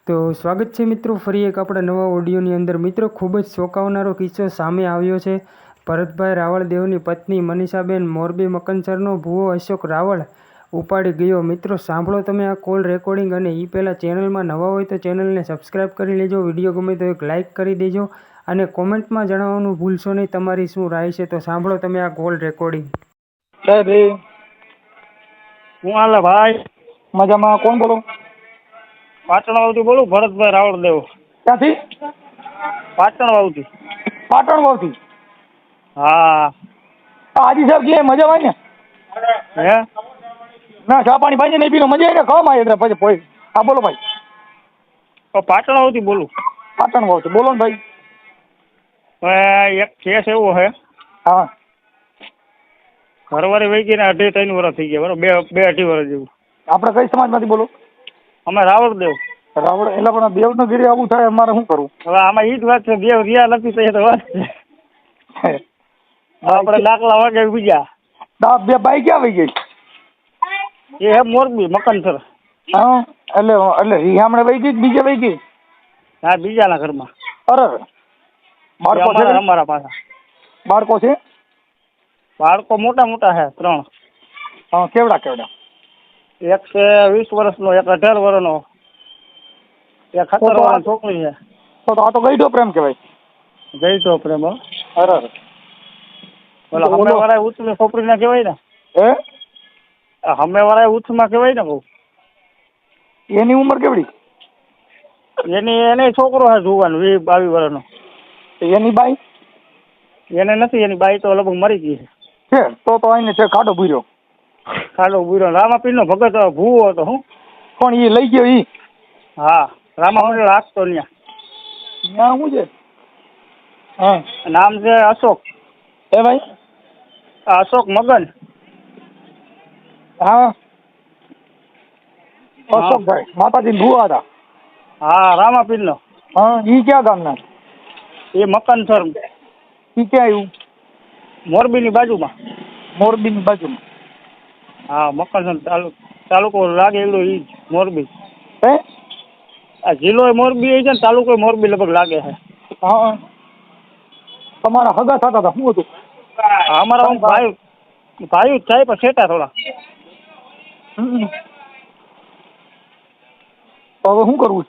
તો સ્વાગત છે મિત્રો ફરી એક આપણા નવા ઓડિયોની અંદર. મિત્રો ખૂબ જ ચોંકાવનારો કિસ્સો સામે આવ્યો છે. ભરતભાઈ રાવળદેવની પત્ની મનીષાબેન મોરબી મકનસરનો ભૂવો અશોક રાવળ ઉપાડી ગયો. મિત્રો સાંભળો તમે આ કોલ રેકોર્ડિંગ, અને એ પહેલાં ચેનલમાં નવા હોય તો ચેનલને સબસ્ક્રાઈબ કરી લેજો. વિડીયો ગમે તો એક લાઇક કરી દેજો અને કોમેન્ટમાં જણાવવાનું ભૂલશો નહીં તમારી શું રાય છે. તો સાંભળો તમે આ કોલ રેકોર્ડિંગ. હું હાલે ભાઈ? મજામાં. કોણ બોલો? પાટણ વાવથી બોલું, ભરતભાઈ રાવળદેવ. ક્યાંથી? પાટણ વાવથી. પાટણ વાવથી? હા. હાજી સાહેબ કે મજામાં ને? હે ના, ચા પાણી ભાઈ નહીં પીનો મજા આવી ને ખાવા એટલે પછી પોઈ. હા બોલો ભાઈ. પાટણ વાવથી બોલું. પાટણ વાવથી બોલો ને ભાઈ. હવે એક કેસ એવો છે, હા. ઘરવાળી વહી ગઈ ને 2.5 વર્ષ થઈ ગયા, બરાબર, 2-2.5 વર્ષ જેવું. આપણે કઈ સમાજમાંથી બોલો? અમે રાવળદેવ. રાવળ એટલે પણ દેવનો ગીરી આવું થાય અમારે શું કરવું? હવે આમાં ઈ જ વાત છે, દેવ રહ્યા નથી તો એ તો વાત છે. આપણે દાખલા વાગે બીજા બે બાઈ ક્યાં વહી ગઈ? એ હે મોરબી મકનસર. હા, એટલે હમણાં વહી ગઈ બીજે વહી ગઈ? હા, બીજાના ઘરમાં. અરે બાળકો છે? અમારા પાછા બાળકો છે? બાળકો મોટા મોટા છે, 3. હા. કેવડા કેવડા? એક છે 20 વર્ષનો, એક 18 વર્ષનો, એક 17 વર્ષની છોકરી છે. તો આ તો ગઈઢો પ્રેમ કહેવાય. ગઈઢો પ્રેમ. અરે બોલો, હમે વાળા ઉચ્ચની છોકરી ના કહેવાય ને? હે? હમે વાળા ઉચ્ચમાં કહેવાય ને બહુ. એની ઉંમર કેવડી? એને છોકરો છે જુવાન, 20-22 વર્ષનો. એની બાઈ? એને નથી, એની બાઈ તો લગભગ મરી ગઈ છે. તો આઈને છે ખાડો ભૂર્યો. ખાડો બુરો રામાપીર નો ભગત ભૂવો હતો. હું પણ એ લઈ ગયો ઈ? હા, રામાપીર રાખતો ત્યાં. ત્યાં શું છે? હા, નામ છે અશોક. એ ભાઈ અશોક મગન. હા, અશોકભાઈ માતાજી ભૂવા હતા. હા, રામાપીર નો. હા, ઈ ક્યાં ગામના? એ મકનસર. ઈ ક્યાં આવ્યું? મોરબી ની બાજુમાં. મોરબી ની બાજુમાં? હા, મકનસર તાલુકો લાગે એટલું ઈ મોરબી. હે? આ જિલ્લો મોરબી છે ને તાલુકો મોરબી લગભગ લાગે છે. હા. તમારા હગા થતા હતા શું હતું? અમારા ભાઈ જ થાય પણ છેટા થોડા. તો હવે શું કરવું?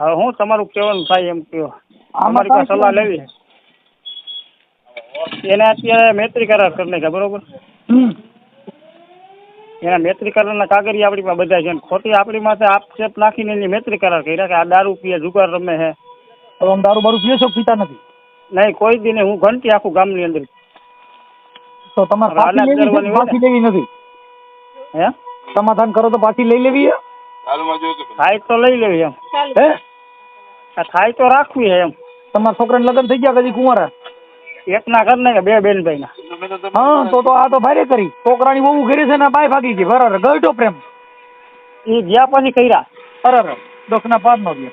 હવે હું તમારું કહેવાનું થાય એમ કહો. અમારી પાસે સલાહ લેવી છે. એને અત્યારે મૈત્રી કરાર કરી નાખ્યા, બરોબર? એના મૈત્રી કરારના કાગળિયા આપણી પાસે બધા છે. ખોટી આપણી માથે આક્ષેપ નાખીને એની મૈત્રી કરાર કર્યા કે આ દારૂ પીએ, જુગાર રમે છે. હવે દારૂ બારૂ પીએ છો? પીતા નથી? નહીં, કોઈ દી નહીં. હું ઘંટી આખું ગામની અંદર. તો તમારે પાછી લેવી નથી? હે? સમાધાન કરો તો પાછી લઈ લેવી? થાય તો લઈ લેવી એમ. હે? થાય તો રાખવી એમ. તમારા છોકરાને લગ્ન થઈ ગયા કદી કુંવારા? એકના ઘર ને 2 બેનભાઈ ના. હા, તો આ તો ભારે કરી. છોકરાની બહુ ઘરે છે ને બાય ભાગી ગઈ. બરાબર, ગઈઢો પ્રેમ. એ ગયા પછી કર્યા. અરે દોખના પાર નો ગયા.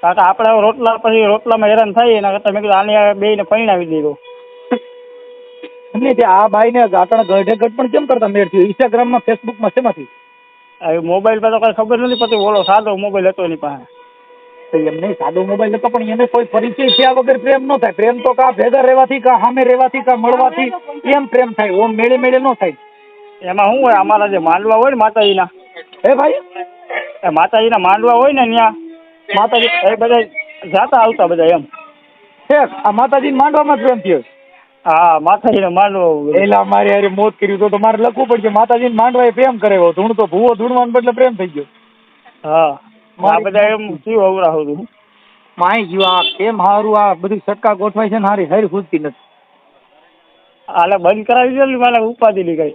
કારણ કે આપણે રોટલા પછી રોટલામાં હેરાન થાય એના કરતા મેં કીધું આને 2 ને પરિણાવી દીધો. એટલે આ ભાઈ ને ગાટણ ગઢે ગઢ પણ કેમ કરતા મેળ થયું? ઇન્સ્ટાગ્રામમાં, ફેસબુકમાં શેમાંથી? મોબાઈલ પર તો કઈ ખબર નથી પડતી. ઓલો સાદો મોબાઈલ હતો એની પાસે. એમ નહીં, સાદો મોબાઈલ હતો પણ એને કોઈ પરિચય થયા વગર પ્રેમ ન થાય. પ્રેમ તો કા ભેગા રહેવાથી, કા સામે રહેવાથી, કા મળવાથી એમ પ્રેમ થાય. ઓમ મેળે મેળે ન થાય. એમાં શું હોય, અમારા જે માંડવા હોય ને માતાજીના, હે ભાઈ? એ માતાજીના માંડવા હોય ને ત્યાં માતાજી એ બધા જાતા આવતા બધા એમ. આ માતાજી માંડવામાં પ્રેમ થયો? હા, માતાજીનો માંડવો. એલા મારે યાર મોત કર્યું તો મારે લખવું પડશે. માતાજી માંડવા એ પ્રેમ કરે, ધૂણતો ભૂવો ધૂણવાને બદલે પ્રેમ થઈ ગયો. હા, આ બધા એમ શું અવરાવું માય ગયું. આ કેમ હારું આ બધી સટકા ગોઠવાય છે ને હારી હારી ખૂટતી નથી. આલે બંધ કરાવી દે ને, મને ઉપાધિ ની ગઈ.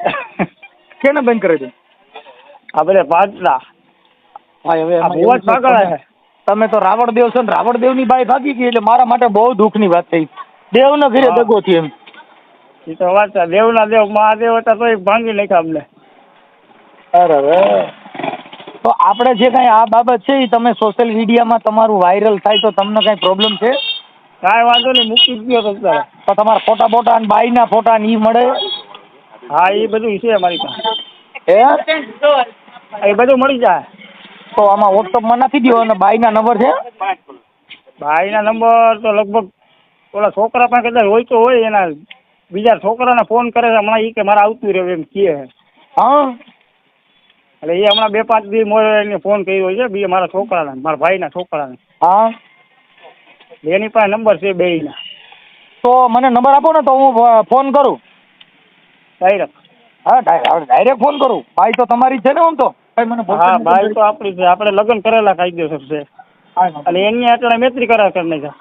કેને બંધ કરાવી દે? આ બધા પાટલા ભાઈ હવે બહુ જ પાગળ છે. તમે તો રાવળદેવ છો ને, રાવળદેવ ની બાઈ ભાગી ગઈ એટલે મારા માટે બહુ દુઃખ ની વાત થઈ. દેવ ના ઘરે દગો થી એમ. એ તો વાત છે. દેવ ના દેવ મહાદેવ હતા તો ભાંગી નાખ્યા અમને. અરે તો આપણે જે કઈ આ બાબત છે એ તમે સોશિયલ મીડિયામાં તમારું વાયરલ થાય તો તમને કઈ પ્રોબ્લેમ છે? કાંઈ વાંધો નહીં, મૂકી જ ગયો તો અત્યારે. તો તમારા ફોટા બોટા અને બાઈના ફોટા ને ઈ મળે? હા, એ બધું છે અમારી પાસે. હે? એ બધું મળી જાય. તો આમાં વોટ્સઅપમાં નાખી દો અને બાઈના નંબર છે. ભાઈના નંબર તો લગભગ ઓલા છોકરા પાસે કદાચ હોય તો હોય, એના બીજા છોકરાને ફોન કરે છે હમણાં, એ કે મારે આવતું રહ્યું એમ કહે છે. હા એટલે એ હમણાં 2-5 દી મોડે એને ફોન કર્યો છે બીજા મારા છોકરાને, મારા ભાઈના છોકરાને. હા એની પાસે નંબર છે બેયના. તો મને નંબર આપો ને તો હું ફોન કરું. ડાયરેક્ટ. હા ડાયરેક્ટ ફોન કરું. બાઈ તો તમારી છે ને આમ તો કઈ મને હા ભાઈ તો આપણી છે, આપણે લગ્ન કરેલા કાયદેસર છે. અને એની એટલે મૈત્રી કરાર કરી નાખ્યા.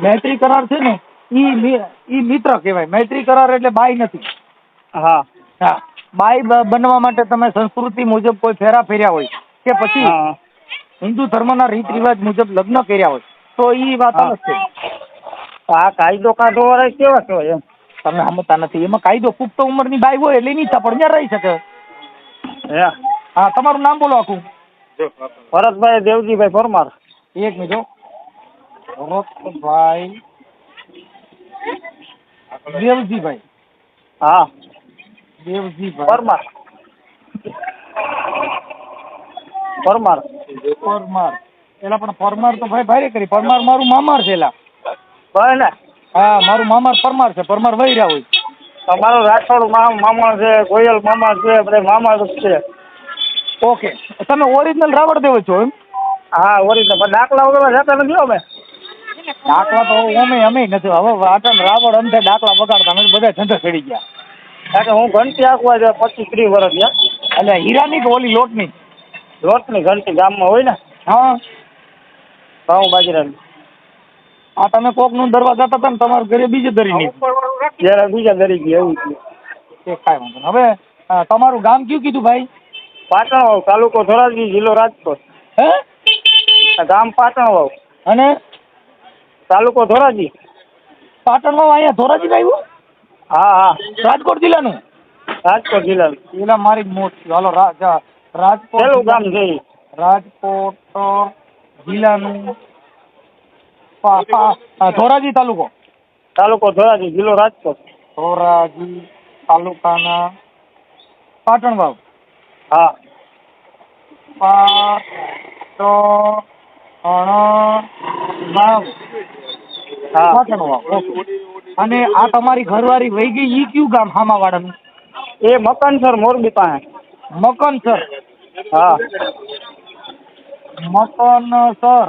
મૈત્રી કરાર છે ને ઈ મિત્ર કહેવાય. મૈત્રી કરાર એટલે બાઈ નથી. હા હા બાઈ બનવા માટે તમે સંસ્કૃતિ મુજબ કોઈ ફેરા ફેર્યા હોય કે પછી હા હિન્દુ ધર્મના રીત રિવાજ મુજબ લગ્ન કર્યા હોય તો ઈ વાત હા. અલગ છે. આ કાયદો કાઢો વાળા કેવા કહેવાય એમ. તમે સમજતા નથી. એમાં કાયદો પુખ્ત ઉંમરની બાઈ હોય એટલે એની ઈચ્છા પણ ત્યાં રહી શકે. હે હા તમારું નામ બોલો આખું. ભરતભાઈ દેવજીભાઈ પરમાર. એક મિનિટ હો. ભરતભાઈ દેવજીભાઈ. હા દેવજીભાઈ પરમાર. પરમાર. પરમાર. એલા પણ પરમાર તો ભાઈ ભારે કરી. પરમાર મારું મામાર છે એલા. ભાઈ ને હા મારું મામાર પરમાર છે. પરમાર વહી રહ્યા હોય. તમારો રાઠોડ મામા છે, ગોયલ મામા છે, બધા મામા જ છે. ઓકે તમે ઓરિજિનલ રાવળ દેવ છો એમ? હા ઓરિજિનલ. પણ દાખલા વગર જતા નથી અમે. દાખલા તો અમે નથી. હવે વાટણ રાવળ અંતે દાખલા વગાડતા નથી. બધા ધંધા ચડી ગયા. કારણ કે હું ઘંટી આખવા છે 25-30 વર્ષ થયા. એટલે હીરાની કે ઓલી લોટની? લોટની ઘંટી ગામમાં હોય ને હા ઘઉં બાજરાની. આ તમે કોક નું દરવા જતા હતા ને તમારા ઘરે બીજે દરી નહીં. જયારે બીજા દરી ગયા એવું થયું. એ કાંઈ વાંધો નહીં. હવે તમારું ગામ કયું કીધું ભાઈ? પાટણવાવ, તાલુકો ધોરાજી, જિલ્લો રાજકોટ. હે ગામ પાટણવાવ, અને તાલુકો ધોરાજી. પાટણમાં અહીંયા ધોરાજી આવ્યું? હા હા રાજકોટ જિલ્લાનું? રાજકોટ જિલ્લાનું. પેલા મારી મોટ છે. હાલો રાજકોટ પેલું ગામ છે ઈ. રાજકોટ જિલ્લાનું ધોરાજી તાલુકો? તાલુકો ધોરાજી, જિલ્લો રાજકોટ. ધોરાજી તાલુકાના પાટણવાવ. હા પાટણવાવ. હા પાટણવાવ. ઓકે. અને આ તમારી ઘરવાળી વહી ગઈ ઈ કયું ગામ હામાવાડાનું? એ મકાનસર મોરબી પાસે. મકનસર. હા મકનસર.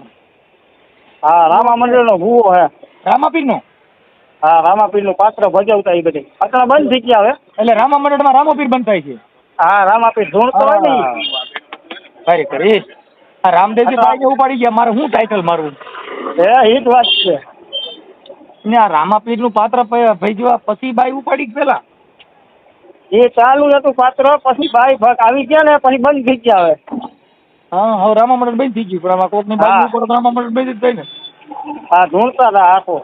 હા રામા મંદિરનો ભૂવો હે. રામાપીરનો? હા રામાપીરનું પાત્ર ભજવતા એ બધે પાત્ર બંધ થઈ ગયા હવે. એટલે રામા મંડળમાં રામાપીર બનતા છે? હા રામાપીર ધૂણતો હોય ને ઈ. ખરેખર એ આ રામદેવજી બાઈને ઉપાડી ગયા. મારે શું ટાઇટલ મારવું? એ હિટ વાત છે. ને આ રામાપીરનું પાત્ર ભજવા પછી બાઈ ઉપાડી કે પેલા? એ ચાલુ હતું પાત્ર, પછી ભાઈ ભગ આવી ગયા ને પછી બંધ થઈ ગયા હવે. હા હવે રામા મંડળ બંધ થઈ ગયું. પણ આમાં કોકની બાઈ ઉપર રામા મંડળ બંધ જ થાય ને. હા ધૂણતા હતા આખો.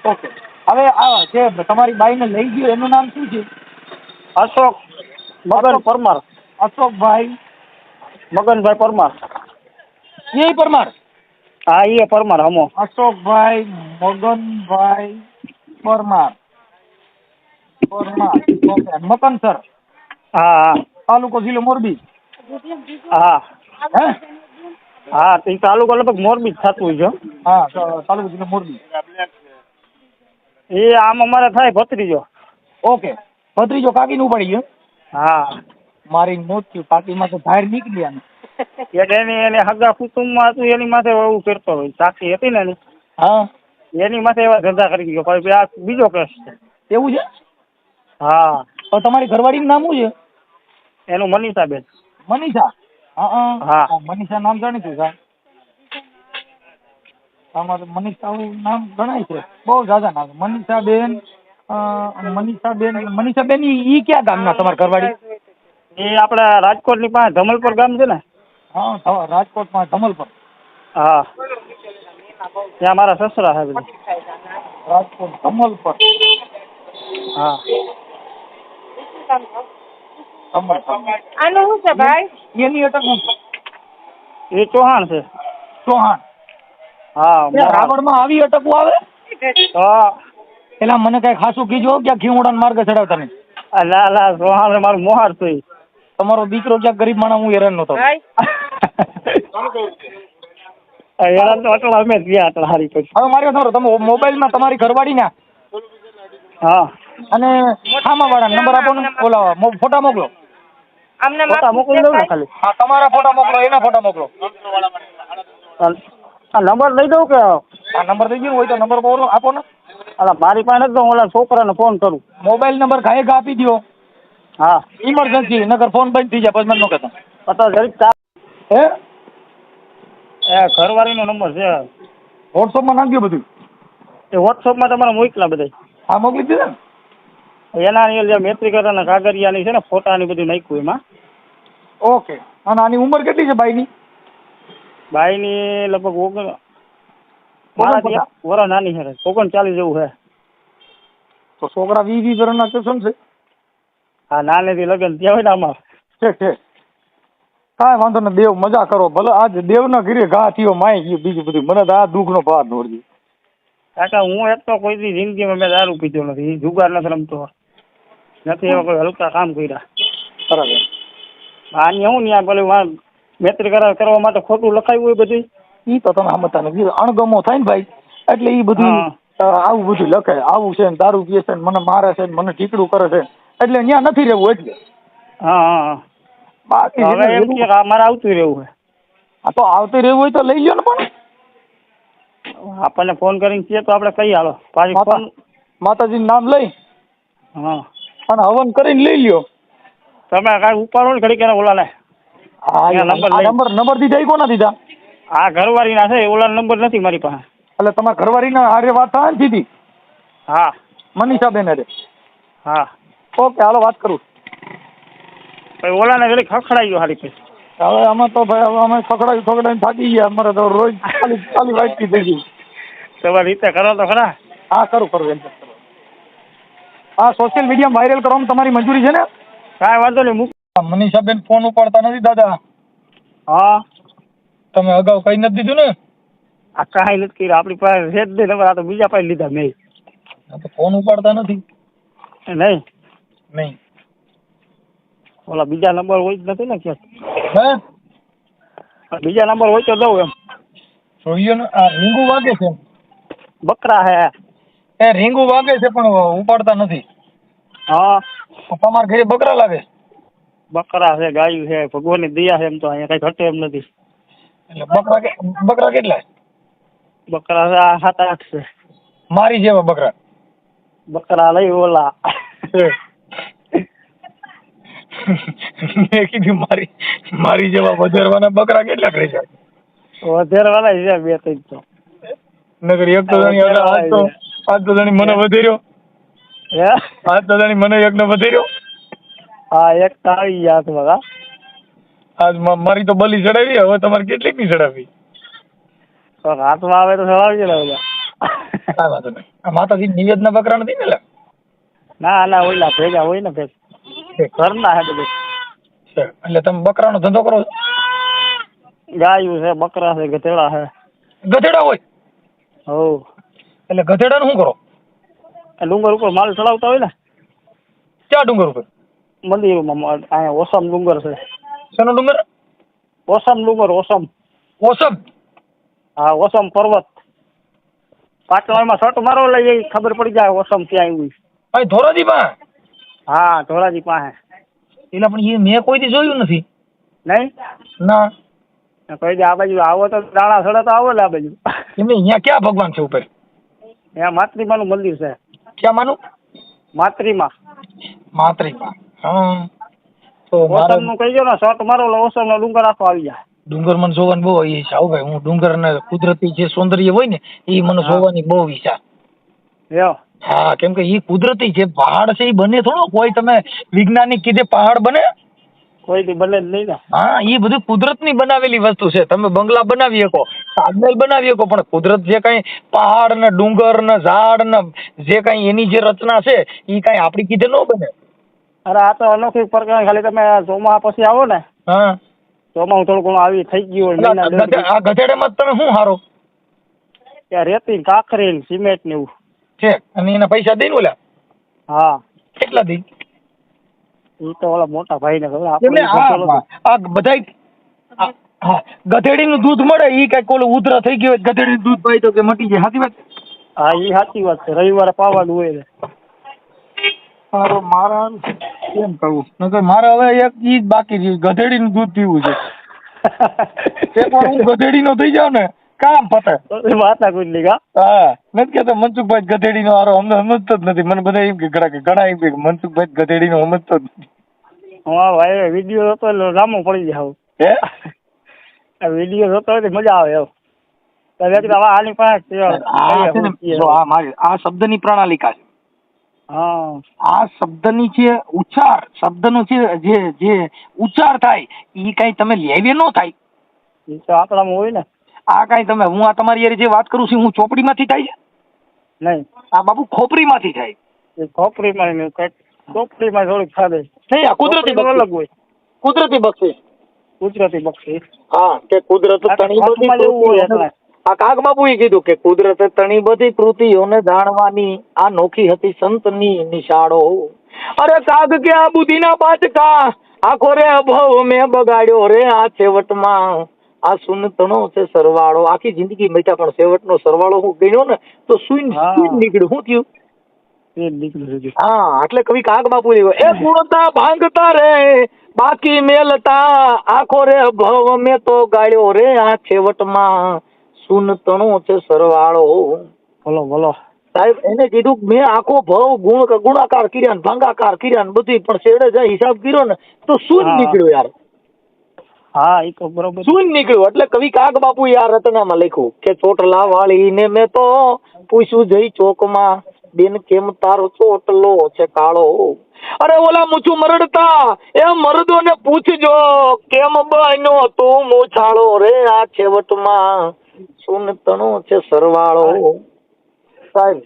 ઓકે. હવે આ જે તમારી બાઈને લઈ ગયો એનું નામ શું છે? અશોક મગન પરમાર. અશોકભાઈ મગનભાઈ પરમાર. એ પરમાર? હા એ પરમાર હમો. અશોકભાઈ મગનભાઈ પરમાર. પરમાર. ઓકે. મકનસર. હા હા તાલુકો જિલ્લો મોરબી? હા હે હા તો એ તાલુકો લગભગ મોરબી જ થતું હોય છે. હા તાલુકો જિલ્લો મોરબી. એ આમ અમારે થાય ભત્રીજો. ઓકે. ભત્રીજો કાકીનું ઉપાડી ગયો? હા મારી મોત થયું. કાકીમાં તો બહાર નીકળ્યા ને. એટલે એને હગા કુટુંબમાં હતું એની માથે એવું કરતો હોય. સાક્ષી હતી ને એની. હા એની માથે એવા ધંધા કરી ગયો. પછી આ બીજો કેસ છે. એવું છે? હા તો તમારી ઘરવાળીનું નામ શું છે? એનું મનીષાબેન. મનીષા? હા. હા મનીષા નામ જાણીતું છે. અમારે મનીષા નામ ગણાય છે. બહુ જાજા નામ. મનીષાબેન. મનીષાબેન ઈ ક્યાં ગામના તમારા ઘરવાળી? એ આપડા રાજકોટની પાસે ધમલપુર ગામ છે ને. હા રાજકોટમાં ધમલપુર. હા ત્યાં મારા સસરા છે બધા. રાજકોટ ધમલપુર. હા આનું શું છે ભાઈ? એની અટક શું છે? એ ચૌહાણ છે. ચૌહાણ? હા રાવણમાં આવી અટકવું આવે? હા પેલા મને કઈ ખાસું કીજો ક્યાં ખીવડાના માર્ગે ચડાવતા નહીં. લા લા ચૌહાણ મારું મોહાર છે. તમારો દીકરો ક્યાંક ગરીબ માણસ હું હેરાન નતો. ભાઈ હેરાન તો અટલ અમે જ ગયા અટલ હારી પછી. હવે મારી વાત સાંભળો, તમે મોબાઈલમાં તમારી ઘરવાળીના હા અને ખામાવાળા નંબર આપો ને, ઓલા ફોટા મોકલો. ફોટા મોકલી દઉં ને ખાલી. હા, તમારા ફોટા મોકલો, એના ફોટા મોકલો. આ નંબર લઈ દઉં કે આ નંબર થઈ ગયો હોય તો નંબર બોલો આપો ને. અલા મારી પાસે નથી તો હું ઓલા છોકરાને ફોન કરું. મોબાઈલ નંબર ઘાએ ઘા આપી દો. હા ઇમરજન્સી, નકર ફોન બંધ થઈ જાય પછી મને ન કહેતા. પતા જરીક ચા હે ઘરવાળીનો નંબર છે વોટ્સઅપમાં નાખજો બધું. એ વોટ્સઅપમાં તમારે મોકલા બધા. હા, મોકલી દીધા ને. એના જે મેત્રીકરના કાગળિયાની છે ને ફોટાની બધું નાખ્યું એમાં. ઓકે. અને આની ઉંમર કેટલી છે બાઈની? બાઈની લગભગ મારાથી 1 વર્ષ નાની છે, 39 જેવું છે. તો છોકરા 20 વર્ષના છે શું છે? હા, નાનેથી લગ્ન થયા હોય ને આમાં. ઠીક ઠીક, કાંઈ વાંધો ને. દેવ મજા કરો ભલે. આજ દેવના ઘરે ઘા થયો માય ગયું, બીજું બધું મને તો આ દુઃખનો ભાર નોડ્યો. કાકા હું એક તો કોઈ દી જિંદગીમાં મેં દારૂ પીધો નથી, જુગાર નથી રમતો નથી, એવા કોઈ હલકા કામ કર્યા. બરાબર. આની હું ત્યાં પેલું મૈત્રી કરવા માટે ખોટું લખાયું હોય બધું. ઈ તો તમે સમજતા નથી. અણગમો થાય ને ભાઈ, એટલે ઈ બધું આવું બધું લખે. આવું છે ને દારૂ પીએ છે ને મને મારે છે ને મને ટીકડું કરે છે, એટલે ત્યાં નથી રહેવું. એટલે હા હા બાકી હવે એમ કે મારે આવતું રહેવું છે. હા, તો આવતું રહેવું હોય તો લઈ લ્યો ને. પણ આપણને ફોન કરીને કહે તો આપણે કઈ હાલો પાછી ફોન. માતાજીનું નામ લઈ હા અને હવન કરીને લઈ લ્યો. તમે કાંઈ ઉપાડો ને ઘડી કે ઓલા ને. હા, નંબર દીધા કોના દીધા? આ ઘરવાળીના છે, ઓલા નંબર નથી મારી પાસે. એટલે તમારા ઘરવાળીના હારે વાત થાય ને સીધી? હા મનીષાબેન હારે? હા ઓકે, હાલો વાત કરું. પછી ઓલાને ઘડી ખખડાઈ ગયો હારી પછી. હવે અમે તો ભાઈ હવે અમે ખકડાઈ થાકી ગયા. અમારે તો રોજ ખાલી વાટકી થઈ ગઈ. તમારી રીતે કરો તો ખરા. હા, કરું એમ. હા, સોશિયલ મીડિયામાં વાયરલ કરવામાં તમારી મંજૂરી છે ને? કાંઈ વાંધો નહીં. મનીષાબેન ફોન ઉપાડતા નથી દાદા. હા, તમે અગાઉ કઈ નથી દીધું ને? આ કાંઈ નથી કર્યું. આપણી પાસે છે જ નહીં નંબર. આ તો બીજા પાસે લીધા મેં. ફોન ઉપાડતા નથી? નહીં ઓલા બીજા નંબર હોય જ નથી ને ક્યાંક. હે, બીજા નંબર હોય તો દઉં એમ. જોઈએ ને. આ રીંગુ વાગે છે. બકરા હે. એ રીંગુ વાગે છે પણ ઉપાડતા નથી. હા, તમારા ઘરે બકરા લાગે? બકરા છે, ગાયું છે, ભગવાનની દયા છે. એમ તો અહીંયા કઈ ઘટે એમ નથી. એટલે બકરા કેટલા? બકરા છે 7-8 છે. મારી જેવા બકરા? બકરા લઈ ઓલા. મેં કીધું મારી જેવા વધારવાના બકરા કેટલા કરે છે? વધારવાના છે 2-3 તો. નગર એક તો જાણી આજ તો જાણી મને વધાર્યો. હે, આજ તો જાણી મને એકને વધાર્યો. હા, એક તો આવી ગયા હાથમાં. આજ મારી તો બલી ચડાવી. હવે તમારે કેટલીક ની ચડાવી? હાથમાં આવે તો ચડાવજે ને બધા. કાંઈ વાંધો નહીં. આ માતાજી નિવેદના બકરા નથી ને? ના ઓલા ભેગા હોય ને ભેગ ઘરના હે બધું. એટલે તમે બકરાનો ધંધો કરો છો? ગાયું છે, બકરા છે, ગધેડા છે. ગધેડા હોય? હો. એટલે ગધેડાનું શું કરો? ડુંગર ઉપર માલ ચડાવતા હોય ને. ક્યાં ડુંગર ઉપર? મંદિરમાં. અહીંયા ઓસમ ડુંગર છે. શેનો ડુંગર? ઓસમ ડુંગર. ઓસમ. હા, ઓસમ પર્વત. પાટણમાં શર્ટ મારો લઈ ખબર પડી જાય ઓસમ ક્યાં આવ્યું. અહીં ધોરાજી પાસે? હા, ધોરાજી પાસે. એટલે પણ એ મેં કોઈ દી જોયું નથી. નહીં ના. કોઈ દી આ બાજુ આવો તો દાણા સડે તો આવો ને આ બાજુ. એમને અહીંયા ક્યાં ભગવાન છે ઉપર? ત્યાં માતૃમાનું મંદિર છે. ક્યાં માનું? માતૃમા. હા. તો ઓસમ નું કહી દો ને શર્ટ મારો એટલે ઓસમ નો ડુંગર આખો આવી જાય. ડુંગર મને જોવાની બહુ ઈચ્છા. ભાઈ હું ડુંગર ને કુદરતી જે સૌંદર્ય હોય ને એ મને જોવાની બહુ ઈચ્છા. હા, કેમ કે એ કુદરતી જે પહાડ છે એ બને થોડો કોઈ તમે વૈજ્ઞાનિક કીધે પહાડ બને? કોઈ દી બને જ નહીં ને. હા, એ બધું કુદરતની બનાવેલી વસ્તુ છે. તમે બંગલા બનાવી શકો, તાજમહેલ બનાવી શકો, પણ કુદરત જે કઈ પહાડ ને ડુંગર ને ઝાડ ને જે કઈ એની જે રચના છે એ કઈ આપડી કીધે ન બને. અરે આ તો અનોખી પ્રકાર. ખાલી તમે ચોમા પછી આવો ને. હા, ચોમાસું થોડું ઘણું આવી થઈ ગયું હોય. આ ગધેડામાં તમે શું હારો? ત્યાં રેતી, કાંકરી, સિમેન્ટ ને એવું છે. અને એના પૈસા દઈ ને ઓલા? હા. કેટલા દઈ? એ તો ઓલા મોટા ભાઈ ને ખબર. આ બધા હા, ગધેડીનું દૂધ મળે ઈ કઈક ઓલું ઉધરા થઈ ગયો હોય ગધેડીનું દૂધ પાય તો કે મટી જાય, સાચી વાત? હા એ સાચી વાત છે, રવિવારે પાવાનું હોય ને. મારો મારા કેમ કહું નકર મારે હવે એક ઈ જ બાકી રહ્યું, ગધેડીનું દૂધ પીવું છે. એકવાર હું ગધેડીનો થઈ જાવ ને કામ પતે. વાતા કોઈ નહીં. હા, નથી કેતો મનસુખભાઈ ગધેડીનો હારો અમને સમજતો જ નથી. મને બધા એમ કે ઘણા એમ કે મનસુખભાઈ ગધેડીનો સમજતો જ નથી. હા ભાઈ વિડીયો જોતો એટલે રામો પડી જાય. હે વિડીયો જોતો હોય તો મજા આવે એમ. આની પાસે આ શબ્દની પ્રણાલિકા છે. હા, આ શબ્દની જે ઉચ્ચાર શબ્દનો જે જે ઉચ્ચાર થાય ઈ કઈ તમે લેવે ન થાય. એ તો આપણામાં હોય ને. આ કઈ તમે હું આ તમારી યાર જે વાત કરું છું હું ચોપડીમાંથી થાય છે નહીં, આ બાબુ ખોપરીમાંથી થાય. એ ખોપરીમાં ચોપડીમાં થોડીક ખાધે નહીં, આ કુદરતી અલગ હોય. કુદરતી બક્ષિસ. ગુજરાતી બક્ષી. હા, કે કુદરત તણી બધી આ કાગ બાપુએ કીધું કે કુદરત તણી બધી કૃતિઓને જાણવાની આ નોખી હતી સંતની નિશાળો. અરે કાગ કે આ બુદ્ધિના પાટકા આખો રે અભાવ મેં બગાડ્યો રે આ છેવટમાં આ સુનતણો છે સરવાળો. આખી જિંદગી બેઠા પણ છેવટનો સરવાળો હું ગણ્યો ને તો સુન નીકળ્યું. શું થયું? હા, એટલે કવિ કાગ બાપુ એ પૂર્ણતા ભાંગતા રે બાકી મેલતા આખો રે ભવ મેં તો ગાળ્યો રે આ છેવટમાં સુનતણો છે સરવાળો. બોલો બોલો સાહેબ, એને કીધું મેં આખો ભવ ગુણાકાર કર્યા ને ભાંગાકાર કર્યા ને બધી પણ છેડે જાય હિસાબ કર્યો ને તો શું નીકળ્યું યાર. હા એ તો બરોબર શું નીકળ્યું. એટલે કવિ કાગ બાપુ યાર રચનામાં લખ્યું કે ચોટલા વાળી ને મેં તો પૂછ્યું જઈ ચોકમાં બેન કેમ તારો ચોટલો છે કાળો. અરે ઓલા મૂછું મરડતા એ મરદો ને પૂછજો કેમ બન્યો તું મૂછાળો રે આ છેવટમાં સુનતણો છે સરવાળો. સાહેબ,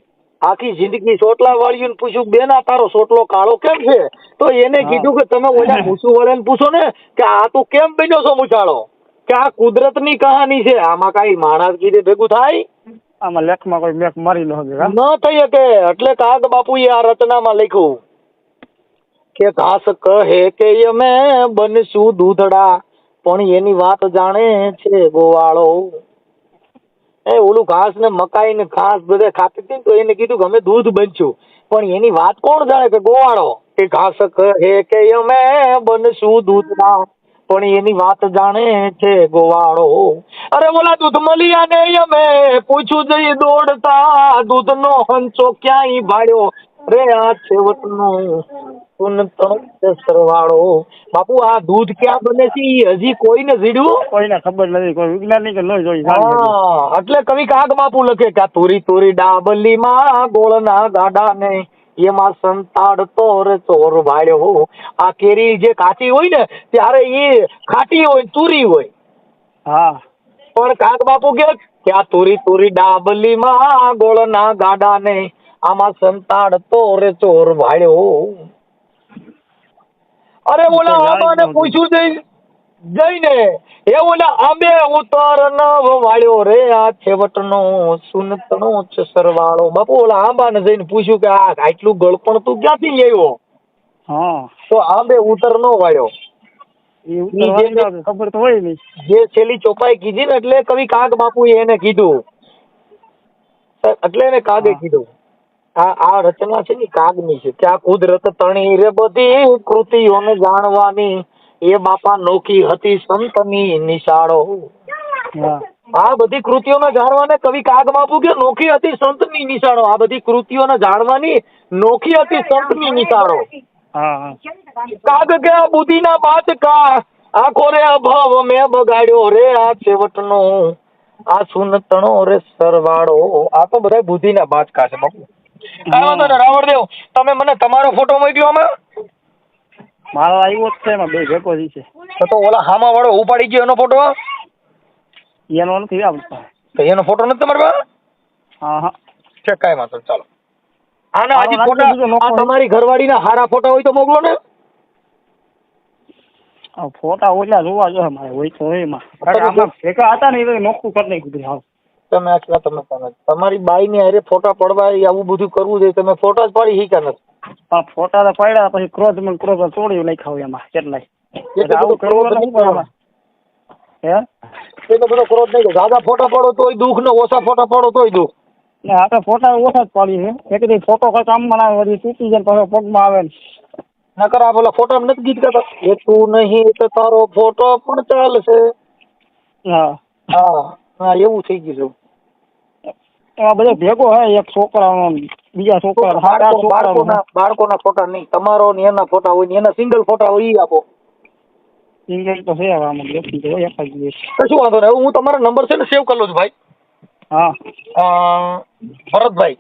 આખી જિંદગી ચોટલા વાળીને પૂછ્યું બેના તારો ચોટલો કાળો કેમ છે તો એને કીધું કે તમે ઓલા મૂછું વાળાને પૂછો ને કે આ તું કેમ બન્યો છો મૂછાળો, કે આ કુદરતની કહાની છે, આમાં કઈ માણસ કીધે ભેગું થાય? આમાં લેખમાં કોઈ મેક મારી ન થઈ શકે. એટલે કાગ બાપુએ આ રચનામાં લખ્યું કે ઘાસ કહે કે અમે બનશું દૂધડા પણ એની વાત જાણે છે ગોવાળો. એ ઓલું ઘાસ ને મકાઈ ને ઘાસ બધે ખાતી હતી તો એને કીધું કે અમે દૂધ બનશું પણ એની વાત કોણ જાણે કે ગોવાળો. કે ઘાસ કહે કે અમે બનશું દૂધડા પણ એની વાત જાણે છે ગોવાળો. અરે ઓલા દૂધ મલિયા ને અમે પૂછ્યું જઈ દોડતા દૂધનો હંચો ક્યાંય ભાડ્યો રે આ છેવટનો સુનતણો છે સરવાળો. બાપુ આ દૂધ ક્યાં બને છે હજી કોઈને જીડ્યું કોઈને ખબર નથી, કોઈ વિજ્ઞાની કે ન જોઈ. હા, એટલે કવિ કાગ બાપુ લખે કે તુરી તુરી ડાબલીમાં ગોળના ગાડા ને એમાં સંતાડતો રે ચોર ભાડ્યો. આ કેરી જે કાચી હોય ને ત્યારે એ ખાટી હોય તુરી હોય. હા, પણ કાગ બાપુ કે આ તુરી તુરી ડાબલીમાં ગોળના ગાડા ને આમાં સંતાડતો રે ચોર ભાડ્યો. અરે ઓલા આંબાને પૂછ્યું જઈને એ ઓલા આંબે ઉતાર ન વાળ્યો રે આ છેવટનો સુનતણો છે સરવાળો. બાપુ ઓલા આંબાને જઈને પૂછ્યું કે આ આટલું ગળપણ તું ક્યાંથી લેવો? હા, તો આંબે ઉતર ન વાળ્યો. ખબર તો હોય નહીં. જે છેલ્લી ચોપાઈ કીધી ને એટલે કવિ કાગ બાપુ એને કીધું, એટલે એને કાગે કીધું આ રચના છે ને કાગની છે કે આ કુદરત તણી રે બધી કૃતિઓને જાણવાની એ બાપા નોખી હતી સંતની નિશાળો. આ બધી કૃતિઓને જાણવાને કવિ કાગ બાપુ કે નોખી હતી સંતની નિશાળો. આ બધી કૃતિઓને જાણવાની નોખી હતી સંતની નિશાળો. કાગ કે આ બુદ્ધિના બાચકા આખો રે અભાવ મેં બગાડ્યો રે આ છેવટનો આ સુનતણો રે સરવાળો. આ તો બધા બુદ્ધિના બાચકા છે બાપુ. રાવણદેવ, તમે મને તમારો ફોટો મોકલ્યો અમે? મારો આવ્યો જ છે એમાં બે ભેગો છે. તો ઓલા હામા વાળો ઉપાડી ગયો એનો ફોટો? એનો નથી આવતો. એનો ફોટો નથી તમારી પાસે? હા, છે કાંઈ વાંધો ચાલો. આના હજી ફોટા તમારી ઘરવાળીના હારા ફોટા હોય તો મોકલો ને. ફોટા ઓલા જોવા જો મારે હોય તો હોય એમાં. આમાં ભેગા હતા ને એ નોખું કરી નાખ્યું. હાવ તમે આટલા તમે તમારી બાઈ ને હારે ફોટા પડવા આવું બધું કરવું જોઈએ. તમે ફોટા જ પાડી શીખ્યા નથી. પણ ફોટા તો પાડ્યા પછી ક્રોધ તોડી નાખ્યા એમાં કેટલાય. આવું કરવાનું હે એટલો બધો કરો જ નહીં. દાદા ફોટા પાડો તોય દુઃખ ને ઓછા ફોટા પાડો તોય દુઃખ. ને આપણે ફોટા ઓછા જ પાડી છે એક દી ફોટો કોઈ કામમાં ના આવે વળી તૂટી જાય ને પછી પગમાં આવે ને નકર આ પેલા ફોટા નથી ગીત ગાતા એ તું નહીં તો તારો ફોટો પણ ચાલશે. હા હા હા એવું થઈ ગયું છે. એમાં બધો ભેગો હે એક છોકરાનો ને બીજા છોકરા સાત આઠ છોકરાનો બાળકોના ફોટા નહીં, તમારો ને એના ફોટા હોય ને એના સિંગલ ફોટા હોય ઈ આપો. સિંગલ તો છે હવે આમાં લખી દો એક જ દિવસ. કશું વાંધો નહીં. હું તમારો નંબર છે ને સેવ કરી લઉં છું ભાઈ. હા ભરતભાઈ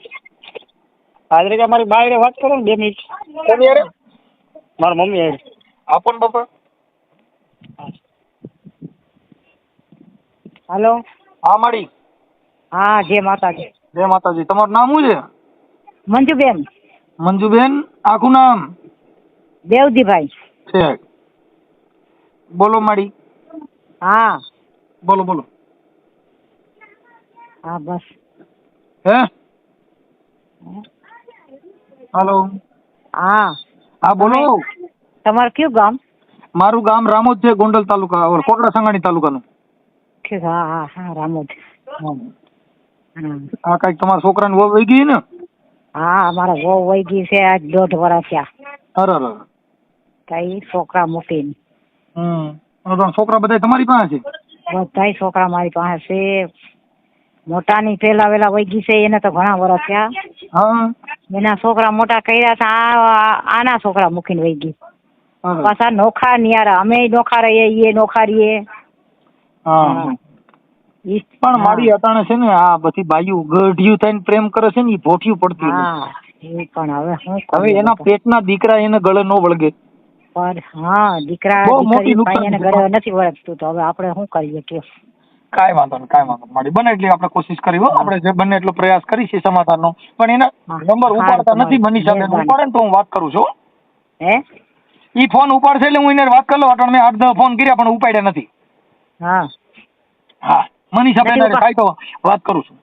હાજરી કે મારી બાયરે વાત કરો ને 2 મિનિટ. કોની યાર? મારા મમ્મી યાર. આપો ને બાપા. હેલો. હા માડી. હા જય માતાજી. જય માતાજી. તમારું નામ શું છે? મંજુબેન. મંજુબેન. આખું નામ? દેવજીભાઈ. છે. બોલો માડી. હા બોલો બોલો. હા બસ. હે હાલો. હા હા બોલો. તમારું કયું ગામ? મારું ગામ રામોદ છે, ગોંડલ તાલુકા, કોટડા સંગાણી તાલુકાનું. હા હા હા રામોદ. હા કઈક તમારા છોકરાની વહુ વહી ગઈ ને? હા અમારા વહુ વહી ગઈ છે આજ 1.5 વર્ષ થયા. અરે કઈ છોકરા મૂકીને. છોકરા બધા તમારી પાસે છે? બધા છોકરા મારી પાસે છે. મોટાની પેલા વેલા વહી ગઈ છે એને તો ઘણા વર્ષ થયા. હા એના છોકરા મોટા કર્યા હતા. આના છોકરા મૂકીને વહી ગઈ. પાછા નોખા નિયારા અમે નોખા રહીએ એ નોખા રહીએ. હા પણ મારી અટાણે છે ને આ બધી બાયું ગઢિયું થઈને પ્રેમ કરે છે ને એ ભોઠિયું પડતી નથી. એ પણ હવે શું હવે એના પેટના દીકરા એને ગળે ન વળગે. પણ હા દીકરા દીકરી એને ગળે નથી વળગતું તો હવે આપણે શું કરીએ કે? કાંઈ વાંધો નહીં મારી બને એટલી આપણે કોશિશ કરી હો. આપણે જે બને એટલો પ્રયાસ કરીશું સમાધાનનો. પણ એના નંબર ઉપાડતા નથી મનીષાબેન. ઉપાડે ને તો હું વાત કરું છું. હે ઈ ફોન ઉપાડશે એટલે હું એને વાત કરી લઉં. અટાણે મેં 8-10 ફોન કર્યા પણ ઉપાડ્યા નથી. હા હા મનીષાબેન થાય તો વાત કરું છું.